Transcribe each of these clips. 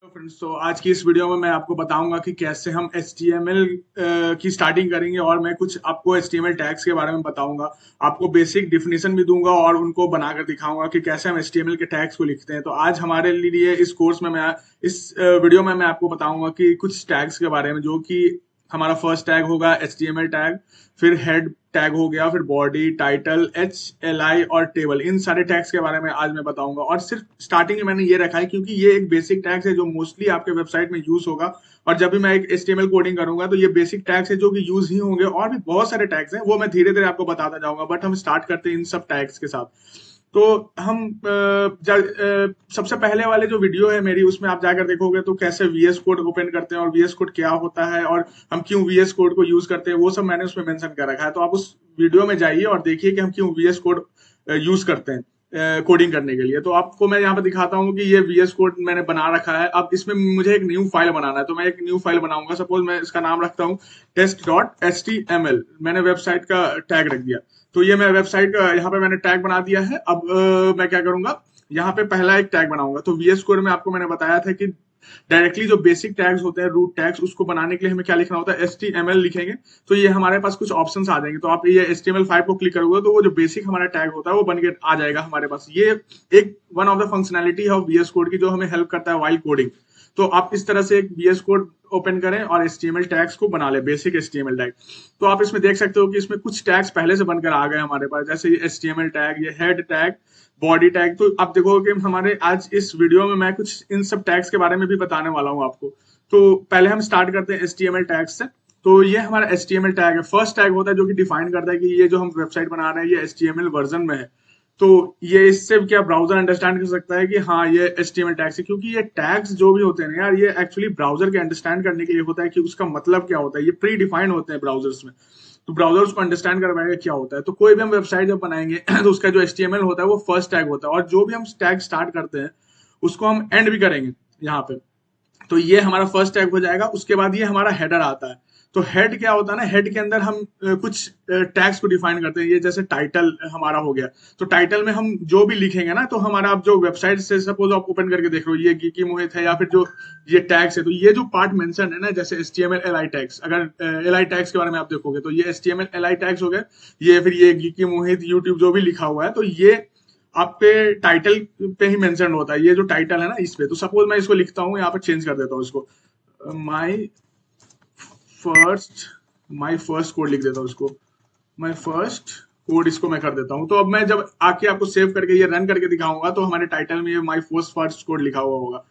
Friends, तो आज की इस वीडियो में मैं आपको बताऊंगा कि कैसे हम HTML की स्टार्टिंग करेंगे और मैं कुछ आपको HTML टैग्स के बारे में बताऊंगा। आपको बेसिक डिफिनीशन भी दूंगा और उनको बनाकर दिखाऊंगा कि कैसे हम HTML के टैग्स को लिखते हैं। तो आज हमारे लिए इस कोर्स में मैं इस वीडियो में मैं आपको बताऊंगा कि कुछ टैग्स के बारे में, जो कि हमारा फर्स्ट टैग होगा HTML टैग, फिर हेड टैग हो गया, फिर बॉडी, टाइटल, HLI और टेबल। इन सारे टैग्स के बारे में आज मैं बताऊंगा और सिर्फ स्टार्टिंग में मैंने ये रखा है क्योंकि ये एक बेसिक टैग्स है जो मोस्टली आपके वेबसाइट में यूज होगा। और जब भी मैं एक HTML कोडिंग करूंगा तो ये बेसिक टैग्स है जो कि यूज ही होंगे। और भी बहुत सारे टैग्स हैं, वो मैं धीरे धीरे आपको बताता जाऊंगा, बट हम स्टार्ट करते हैं इन सब टैग्स के साथ। तो हम सबसे पहले वाले जो वीडियो है मेरी, उसमें आप जाकर देखोगे तो कैसे VS कोड ओपन करते हैं और VS कोड क्या होता है और हम क्यों VS कोड को यूज करते हैं, वो सब मैंने उसमें मेंशन कर रखा है। तो आप उस वीडियो में जाइए और देखिए कि हम क्यों VS कोड यूज करते हैं कोडिंग करने के लिए। तो आपको मैं यहाँ पे दिखाता हूँ कि ये VS कोड मैंने बना रखा है। अब इसमें मुझे एक न्यू फाइल बनाना है, तो मैं एक न्यू फाइल बनाऊंगा। सपोज मैं इसका नाम रखता हूँ test.html। मैंने वेबसाइट का टैग रख दिया। तो ये मैं वेबसाइट का यहाँ पे मैंने टैग बना दिया है। अब मैं क्या करूंगा, यहाँ पे पहला एक टैग बनाऊंगा। तो VS कोड में आपको मैंने बताया था कि डायरेक्टली जो बेसिक टैग्स होते हैं, रूट टैग्स, उसको बनाने के लिए हमें क्या लिखना होता है, HTML लिखेंगे। तो ये हमारे पास कुछ ऑप्शंस आ जाएंगे। तो आप ये HTML5 को क्लिक करोगे तो वो जो बेसिक हमारा टैग होता है वो बन के आ जाएगा हमारे पास। ये एक वन ऑफ द फंक्शनैलिटी है VS कोड की, जो हमें हेल्प करता है वाइल कोडिंग। तो आप इस तरह से एक VS कोड ओपन करें और HTML टैग्स को बना ले, बेसिक HTML टैग। तो आप इसमें देख सकते हो कि इसमें कुछ टैग्स पहले से बनकर आ गए हमारे पास, जैसे ये HTML टैग, ये हेड टैग, बॉडी टैग। तो आप देखोगे कि हमारे आज इस वीडियो में मैं कुछ इन सब टैग्स के बारे में भी बताने वाला हूं आपको। तो पहले हम स्टार्ट करते हैं HTML टैग से। तो ये हमारा HTML टैग है। फर्स्ट टैग होता है जो कि डिफाइन करता है कि ये जो हम वेबसाइट बना रहे हैं ये HTML वर्जन में है। तो ये इससे क्या ब्राउजर अंडरस्टैंड कर सकता है कि हाँ ये HTML टैग्स है, क्योंकि ये टैग्स जो भी होते हैं ना यार, ये एक्चुअली ब्राउजर के अंडरस्टैंड करने के लिए होता है कि उसका मतलब क्या होता है। ये प्री डिफाइंड होते हैं ब्राउजर्स में, तो ब्राउजर उसको अंडरस्टैंड करवाएगा क्या होता है। तो कोई भी हम वेबसाइट जब बनाएंगे तो उसका जो HTML होता है वो फर्स्ट टैग होता है, और जो भी हम टैग स्टार्ट करते हैं उसको हम एंड भी करेंगे यहाँ पे। तो ये हमारा फर्स्ट टैग हो जाएगा। उसके बाद ये हमारा हेडर आता है। तो हेड क्या होता है ना, हेड के अंदर हम कुछ टैग्स को डिफाइन करते हैं। ये जैसे टाइटल हमारा हो गया, तो टाइटल में हम जो भी लिखेंगे ना, तो हमारा आप जो वेबसाइट से सपोज आप ओपन करके देख रहे हो, ये गीकी मोहित है या फिर जो ये टैग्स है, तो ये जो पार्ट मेंशन है ना, जैसे HTML LI टैग्स, अगर LI टैग्स के बारे में आप देखोगे तो ये HTML LI टैग्स हो गए। ये फिर ये गीकी मोहित यूट्यूब जो भी लिखा हुआ है, तो ये आपके टाइटल पे ही मेंशन होता है। ये जो टाइटल है ना इस पे, तो सपोज मैं इसको लिखता हूँ, यहाँ पर चेंज कर देता हूँ इसको, my first my first code लिख देता हूँ इसको, माई फर्स्ट कोड इसको मैं कर देता हूँ। तो अब मैं जब आके आपको सेव करके ये रन करके दिखाऊंगा तो हमारे टाइटल में ये माई फर्स्ट कोड लिखा हुआ होगा।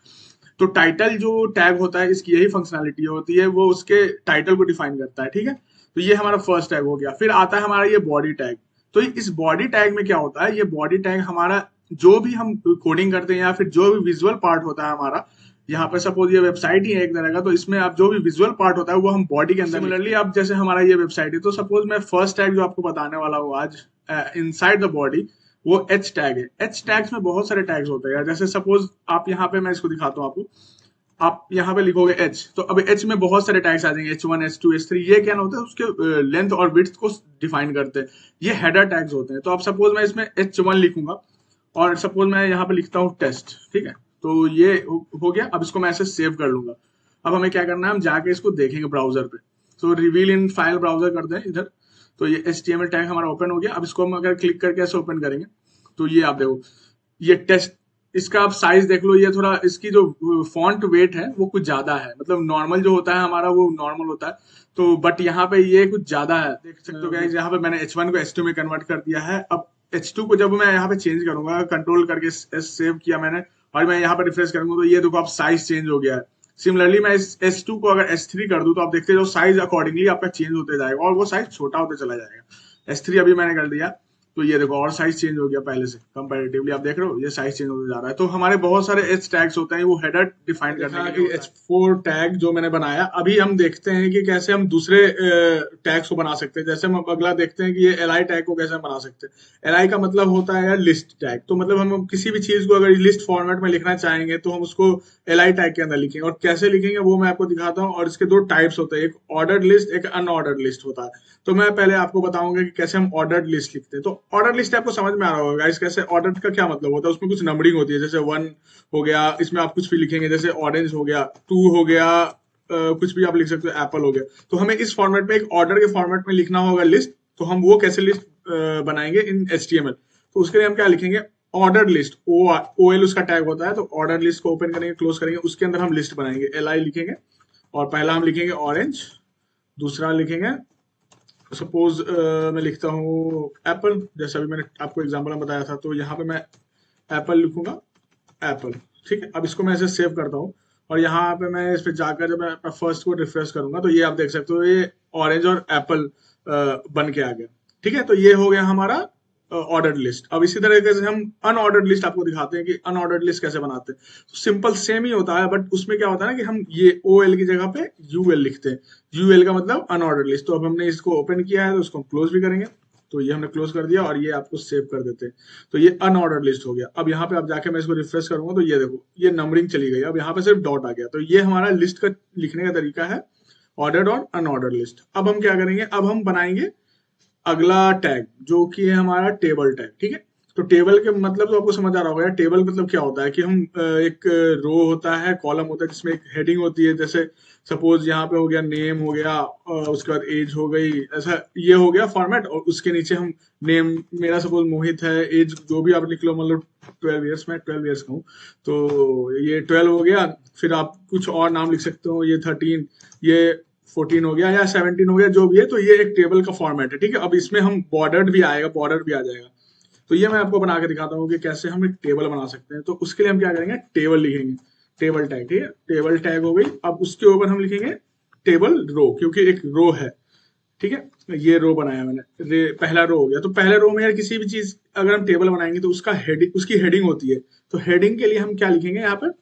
तो टाइटल जो टैग होता है, इसकी यही फंक्शनैलिटी होती है, वो उसके टाइटल को डिफाइन करता है। ठीक है, तो ये हमारा फर्स्ट टैग हो गया। फिर आता है हमारा ये बॉडी टैग। तो इस बॉडी टैग में क्या होता है, ये बॉडी टैग हमारा जो भी हम कोडिंग करते हैं या फिर जो भी विजुअल पार्ट होता है हमारा, यहाँ पे सपोज ये वेबसाइट ही है एक तरह का, तो इसमें आप जो भी विजुअल पार्ट होता है वो हम बॉडी के अंदर। सिमिलरली अब जैसे हमारा ये वेबसाइट है, तो सपोज मैं फर्स्ट टैग जो आपको बताने वाला हूँ आज, इनसाइड द बॉडी, वो H टैग है। H टैग्स में बहुत सारे टैग्स होते हैं। जैसे सपोज आप यहाँ पे, मैं इसको दिखाता हूँ आपको, आप यहाँ पे लिखोगे H, तो अब H में बहुत सारे टैग्स आ जाएंगे, H1, H2, H3। ये क्या होता है, उसके लेंथ और विड्थ को डिफाइन करते हैं। ये हेडर टैग्स होते हैं। तो अब सपोज मैं इसमें H1 लिखूंगा और सपोज मैं यहाँ पे लिखता हूँ टेस्ट। ठीक है, तो ये हो गया। अब इसको मैं ऐसे सेव कर लूंगा। अब हमें क्या करना है, हम जाके इसको देखेंगे ब्राउजर पे। तो रिवील इन फाइल ब्राउजर कर दें इधर। तो ये HTML टैग हमारा ओपन हो गया। अब इसको हम अगर क्लिक करके ऐसे ओपन करेंगे तो ये आप देखो, ये टेस्ट, इसका आप साइज देख लो। ये थोड़ा इसकी जो फॉन्ट वेट है वो कुछ ज्यादा है, मतलब नॉर्मल जो होता है हमारा वो नॉर्मल होता है, तो बट यहाँ पे ये कुछ ज्यादा है। देख सकते हो गाइस, यहाँ पे मैंने H1 को H2 में कन्वर्ट कर दिया है। अब H2 को जब मैं यहाँ पे चेंज करूंगा, कंट्रोल करके सेव किया मैंने और मैं यहाँ पे रिफ्रेश करूंगा, तो ये देखो आप साइज चेंज हो गया है। सिमिलरली मैं इस H2 को अगर H3 कर दूं तो आप देखते हो साइज अकॉर्डिंगली आपका चेंज होते जाएगा और वो साइज छोटा होते चला जाएगा। H3 अभी मैंने कर दिया, तो ये देखो और साइज चेंज हो गया पहले से कंपैरेटिवली। आप देख रहे हो ये साइज चेंज होते जा रहा है। तो हमारे बहुत सारे H टैग्स होते हैं, वो हेडर डिफाइन करने के लिए। H4 टैग जो मैंने बनाया, अभी हम देखते हैं कि कैसे हम दूसरे टैग्स को बना सकते हैं। जैसे हम अगला देखते हैं कि ये LI टैग को कैसे हम बना सकते हैं। LI का मतलब होता है यार लिस्ट टैग। तो मतलब हम किसी भी चीज को अगर लिस्ट फॉर्मेट में लिखना चाहेंगे तो हम उसको LI टैग के अंदर लिखेंगे, और कैसे लिखेंगे वो मैं आपको दिखाता हूँ। और इसके दो टाइप्स होते हैं, एक ऑर्डर्ड लिस्ट, एक अनऑर्डर्ड लिस्ट होता है। तो मैं पहले आपको बताऊंगा कि कैसे हम ऑर्डर्ड लिस्ट लिखते हैं। तो ऑर्डर लिस्ट आपको समझ में आ रहा होगा गाइस, कैसे ऑर्डर का क्या मतलब होता है, उसमें कुछ नंबरिंग होती है, जैसे 1 हो गया, इसमें आप कुछ भी लिखेंगे, जैसे ऑरेंज हो गया, 2 हो गया, कुछ भी आप लिख सकते हो, एप्पल हो गया। तो हमें इस फॉर्मेट में, एक ऑर्डर के फॉर्मेट में लिखना होगा लिस्ट। तो हम वो कैसे लिस्ट बनाएंगे इन HTML? तो उसके लिए हम क्या लिखेंगे, ऑर्डर लिस्ट, OL उसका टैग होता है। तो ऑर्डर लिस्ट को ओपन करेंगे, क्लोज करेंगे, उसके अंदर हम लिस्ट बनाएंगे, LI लिखेंगे, और पहला हम लिखेंगे ऑरेंज, दूसरा लिखेंगे सपोज मैं लिखता हूँ एप्पल, जैसा अभी मैंने आपको एग्जांपल में बताया था। तो यहाँ पे मैं एप्पल लिखूंगा, एप्पल, ठीक है। अब इसको मैं ऐसे सेव करता हूँ, और यहाँ पे मैं इस पे जाकर जब मैं फर्स्ट को रिफ्रेश करूंगा, तो ये आप देख सकते हो, ये ऑरेंज और एप्पल बन के आ गया, ठीक है। तो ये हो गया हमारा ऑर्डर्ड लिस्ट। अब इसी तरीके से हम अनऑर्डर्ड लिस्ट आपको दिखाते हैं कि अनऑर्डर्ड लिस्ट कैसे बनाते हैं। तो सिंपल सेम ही होता है, बट उसमें क्या होता है ना कि हम ये OL की जगह पे UL लिखते हैं। UL का मतलब अनऑर्डर्ड लिस्ट। तो अब हमने इसको ओपन किया है, तो इसको हम क्लोज भी करेंगे। तो ये हमने क्लोज कर दिया, और ये आपको सेव कर देते हैं। तो ये अनऑर्डर्ड लिस्ट हो गया। अब यहाँ पे आप जाके मैं इसको रिफ्रेश करूंगा, तो ये देखो, ये नंबरिंग चली गई, अब यहाँ पे सिर्फ डॉट आ गया। तो ये हमारा लिस्ट का लिखने का तरीका है, ऑर्डर्ड और अनऑर्डर्ड लिस्ट। अब हम क्या करेंगे, अब हम बनाएंगे अगला टैग, जो कि है हमारा टेबल टैग, ठीक है। तो टेबल के मतलब तो आपको समझ आ रहा होगा। टेबल मतलब क्या होता है कि हम एक रो होता है, कॉलम होता है, जिसमें एक हेडिंग होती है। जैसे सपोज यहाँ पे हो गया नेम हो गया, उसके बाद एज हो गई, ऐसा ये हो गया फॉर्मेट। और उसके नीचे हम नेम, मेरा सपोज मोहित है, एज जो भी आप लिख लो, मतलब 12 ईयर्स, मैं 12 ईयर्स का हूँ, तो ये 12 हो गया। फिर आप कुछ और नाम लिख सकते हो, ये 13, ये 14 हो गया, या 17 हो गया, जो भी है। तो ये एक टेबल का फॉर्मेट है, ठीक है। अब इसमें हम बॉर्डर भी आएगा, बॉर्डर भी आ जाएगा। तो ये मैं आपको बना के दिखाता हूँ कि कैसे हम एक टेबल बना सकते हैं। तो उसके लिए हम क्या करेंगे, टेबल लिखेंगे, टेबल टैग, ठीक है। टेबल टैग हो गई। अब उसके ऊपर हम लिखेंगे टेबल रो, क्योंकि एक रो है, ठीक है। ये रो बनाया मैंने, पहला रो हो गया। तो पहले रो में यार किसी भी चीज अगर हम टेबल बनाएंगे, तो उसका हेडिंग, उसकी हेडिंग होती है। तो हेडिंग के लिए हम क्या लिखेंगे, यहाँ पर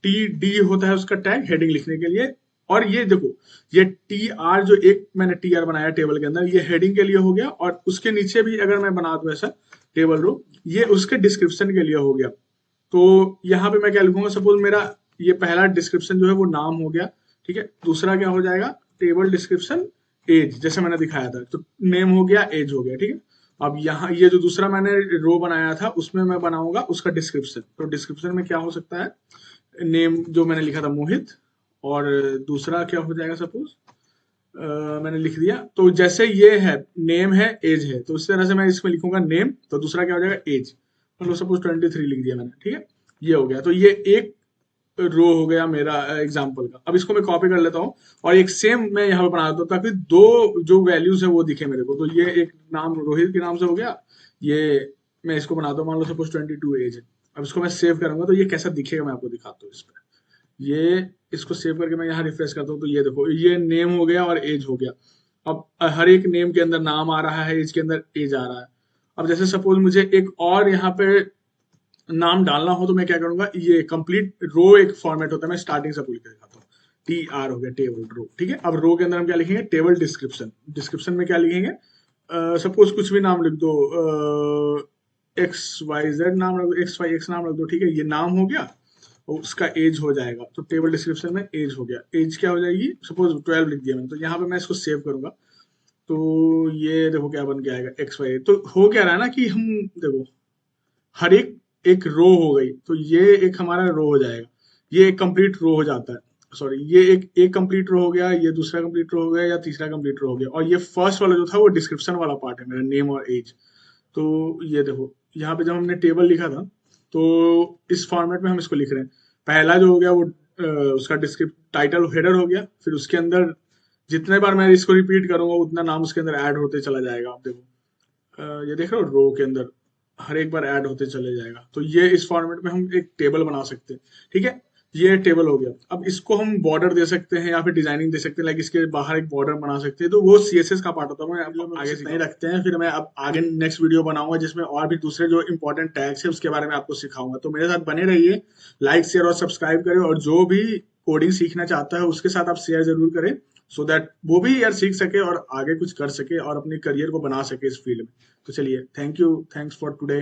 TD होता है उसका टैग हेडिंग लिखने के लिए। और ये देखो, ये TR, जो एक मैंने TR बनाया टेबल के अंदर, ये हेडिंग के लिए हो गया। और उसके नीचे भी अगर मैं बना दूं ऐसा टेबल रो, ये उसके डिस्क्रिप्शन के लिए हो गया। तो यहाँ पे मैं क्या लिखूंगा, सपोज मेरा ये पहला डिस्क्रिप्शन जो है वो नाम हो गया, ठीक है। दूसरा क्या हो जाएगा, टेबल डिस्क्रिप्शन एज, जैसे मैंने दिखाया था। तो नेम हो गया, एज हो गया, ठीक है। अब यहाँ ये जो दूसरा मैंने रो बनाया था, उसमें मैं बनाऊंगा उसका डिस्क्रिप्शन। तो डिस्क्रिप्शन में क्या हो सकता है, नेम जो मैंने लिखा था मोहित, और दूसरा क्या हो जाएगा, सपोज मैंने लिख दिया। तो जैसे ये है, नेम है, एज है, तो इस तरह से मैं इसमें लिखूंगा नेम, तो दूसरा क्या हो जाएगा, एज। मतलब सपोज 23 लिख दिया मैंने, ठीक है। ये हो गया। तो ये एक रो हो गया मेरा एग्जाम्पल का। अब इसको मैं कॉपी कर लेता हूँ, और एक सेम मैं यहाँ पे बना देता हूँ, ताकि दो जो वैल्यूज है वो दिखे मेरे को। तो ये एक नाम रोहित के नाम से हो गया, ये मैं इसको बनाता हूँ, मान लो सपोज 22 एज है। अब इसको मैं सेव करूंगा, तो ये कैसा दिखेगा मैं आपको दिखाता हूँ इस पे। ये इसको सेव करके मैं यहाँ रिफ्रेश करता हूँ, तो ये देखो, ये नेम हो गया और एज हो गया। अब हर एक नेम के अंदर नाम आ रहा है, एज के अंदर एज आ रहा है। अब जैसे सपोज मुझे एक और यहाँ पे नाम डालना हो, तो मैं क्या करूंगा, ये कंप्लीट रो एक फॉर्मेट होता है, मैं स्टार्टिंग से पूरी दिखाता हूँ। TR हो गया, टेबल रो, ठीक है। अब रो के अंदर हम क्या लिखेंगे, टेबल डिस्क्रिप्शन। डिस्क्रिप्शन में क्या लिखेंगे, सपोज कुछ भी नाम लिख दो, XYZ नाम रख दो, XYX नाम रख दो, ठीक है। ये नाम हो गया, और उसका एज हो जाएगा। तो टेबल डिस्क्रिप्शन में एज हो गया, एज क्या हो जाएगी, सपोज 12 लिख दिया मैंने। तो यहाँ पे मैं इसको सेव करूंगा, तो ये देखो क्या बन के आएगा, XY। तो हो क्या रहा है ना कि हम देखो, हर एक एक रो हो गई, तो ये एक हमारा रो हो जाएगा, ये एक कंप्लीट रो हो जाता है। सॉरी, ये एक कंप्लीट रो हो गया, ये दूसरा कंप्लीट रो हो गया, या तीसरा कंप्लीट रो हो गया। और ये फर्स्ट वाला जो था वो डिस्क्रिप्शन वाला पार्ट है मेरा, नेम और एज। तो ये देखो, यहाँ पे जब हमने टेबल लिखा था, तो इस फॉर्मेट में हम इसको लिख रहे हैं। पहला जो हो गया वो उसका डिस्क्रिप्ट टाइटल हेडर हो गया। फिर उसके अंदर जितने बार मैं इसको रिपीट करूंगा, उतना नाम उसके अंदर ऐड होते चला जाएगा। आप देखो, ये देख रहे हो, रो के अंदर हर एक बार ऐड होते चले जाएगा। तो ये इस फॉर्मेट में हम एक टेबल बना सकते हैं, ठीक है। ये टेबल हो गया। अब इसको हम बॉर्डर दे सकते हैं, या फिर डिजाइनिंग दे सकते हैं, लाइक इसके बाहर एक बॉर्डर बना सकते हैं। तो वो CSS का पार्ट होता है। मैं आप आगे नहीं रखते हैं, फिर मैं अब आगे नेक्स्ट वीडियो बनाऊंगा, जिसमें और भी दूसरे जो इंपॉर्टेंट टैग्स है उसके बारे में आपको सिखाऊंगा। तो मेरे साथ बने रहिए, लाइक शेयर और सब्सक्राइब करें। और जो भी कोडिंग सीखना चाहता है, उसके साथ आप शेयर जरूर करें, सो दैट वो भी यार सीख सके और आगे कुछ कर सके और अपने करियर को बना सके इस फील्ड में। तो चलिए, thank you, thanks for today.